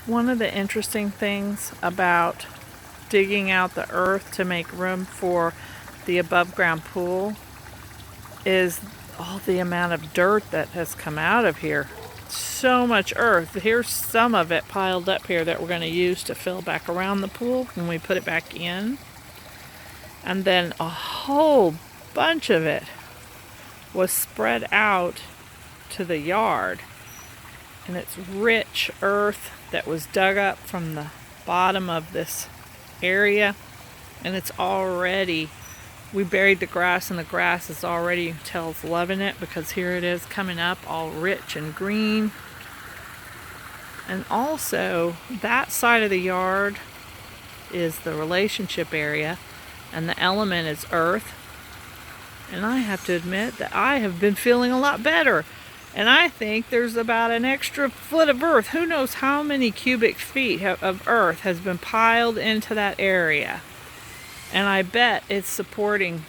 One of the interesting things about digging out the earth to make room for the above ground pool is all the amount of dirt that has come out of here. So much earth. Here's some of it piled up here that we're going to use to fill back around the pool when we put it back in. And then a whole bunch of it was spread out to the yard. And it's rich earth that was dug up from the bottom of this area. And it's already, we buried the grass, and the grass is already, Tell's loving it, because here it is coming up all rich and green. And also, that side of the yard is the relationship area, and the element is earth. And I have to admit that I have been feeling a lot better. And I think there's about an extra foot of earth. Who knows how many cubic feet of earth has been piled into that area. And I bet it's supporting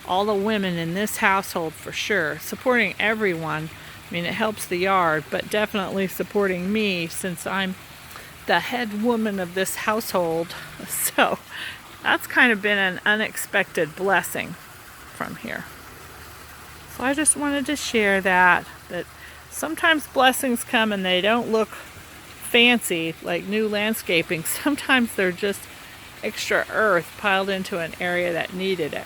all the women in this household for sure. Supporting everyone. I mean, it helps the yard, but definitely supporting me since I'm the head woman of this household. So that's kind of been an unexpected blessing from here. So I just wanted to share that sometimes blessings come and they don't look fancy like new landscaping. Sometimes they're just extra earth piled into an area that needed it.